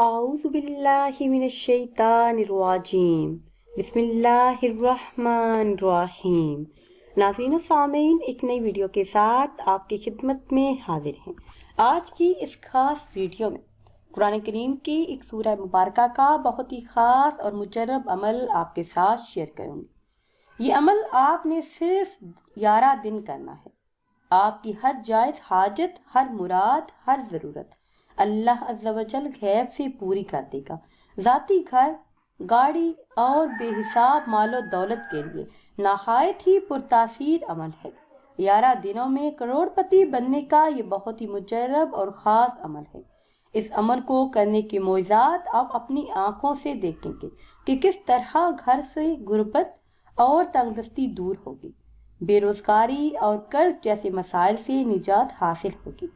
اعوذ باللہ من الشیطان الرجیم بسم اللہ الرحمن الرحیم۔ ناظرین و سامعین، ایک نئی ویڈیو کے ساتھ آپ کی خدمت میں حاضر ہیں۔ آج کی اس خاص ویڈیو میں قرآن کریم کی ایک سورہ مبارکہ کا بہت ہی خاص اور مجرب عمل آپ کے ساتھ شیئر کروں گی۔ یہ عمل آپ نے صرف 11 دن کرنا ہے۔ آپ کی ہر جائز حاجت، ہر مراد، ہر ضرورت اللہ عز و جل غیب سے پوری کر دے گا۔ ذاتی گھر، گاڑی اور بے حساب مال و دولت کے لیے نہایت ہی پرتاثیر عمل ہے۔ 11 دنوں میں کروڑ پتی بننے کا یہ بہت ہی مجرب اور خاص عمل ہے۔ اس عمل کو کرنے کے معجزات آپ اپنی آنکھوں سے دیکھیں گے کہ کس طرح گھر سے غربت اور تنگ دستی دور ہوگی، بے روزگاری اور قرض جیسے مسائل سے نجات حاصل ہوگی۔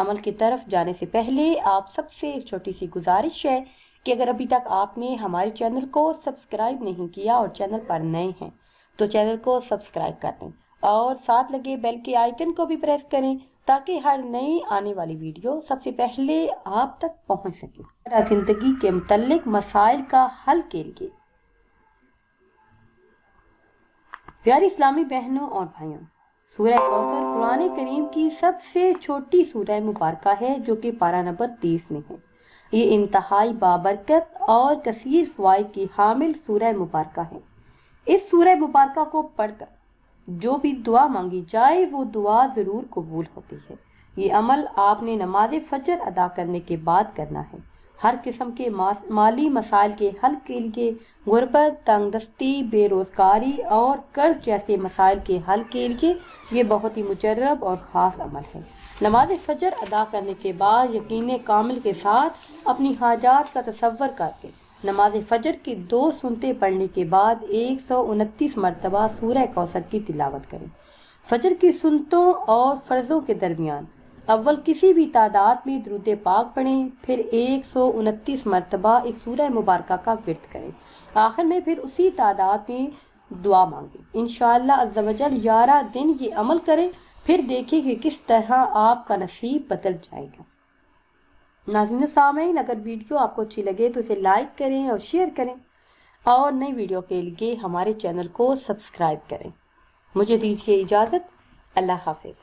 عمل کی طرف جانے سے پہلے آپ سب سے ایک چھوٹی سی گزارش ہے کہ اگر ابھی تک آپ نے ہمارے چینل کو سبسکرائب نہیں کیا اور چینل پر نئے ہیں تو چینل کو سبسکرائب کر لیں اور ساتھ لگے بیل کے آئیکن کو بھی پریس کریں تاکہ ہر نئی آنے والی ویڈیو سب سے پہلے آپ تک پہنچ سکے۔ زندگی کے متعلق مسائل کا حل کے لیے پیاری اسلامی بہنوں اور بھائیوں، سورہ کوثر قرآن کریم کی سب سے چھوٹی سورہ مبارکہ ہے جو کہ پارہ نمبر 30 میں ہے۔ یہ انتہائی بابرکت اور کثیر فوائد کی حامل سورہ مبارکہ ہے۔ اس سورہ مبارکہ کو پڑھ کر جو بھی دعا مانگی جائے وہ دعا ضرور قبول ہوتی ہے۔ یہ عمل آپ نے نماز فجر ادا کرنے کے بعد کرنا ہے۔ ہر قسم کے مالی مسائل کے حل کے لیے، غربت، تنگ دستی، بے روزگاری اور قرض جیسے مسائل کے حل کے لیے یہ بہت ہی مجرب اور خاص عمل ہے۔ نماز فجر ادا کرنے کے بعد یقین کامل کے ساتھ اپنی حاجات کا تصور کر کے نماز فجر کی 2 سنتیں پڑھنے کے بعد 129 مرتبہ سورہ کوثر کی تلاوت کریں۔ فجر کی سنتوں اور فرضوں کے درمیان اول کسی بھی تعداد میں درود پاک پڑھیں، پھر 129 مرتبہ ایک سورہ مبارکہ کا ورد کریں، آخر میں پھر اسی تعداد میں دعا مانگیں۔ انشاءاللہ عز و جل 11 دن یہ عمل کریں، پھر دیکھیں کہ کس طرح آپ کا نصیب بدل جائے گا۔ ناظرین سامعین، اگر ویڈیو آپ کو اچھی لگے تو اسے لائک کریں اور شیئر کریں اور نئی ویڈیو کے لیے ہمارے چینل کو سبسکرائب کریں۔ مجھے دیجیے اجازت، اللہ حافظ۔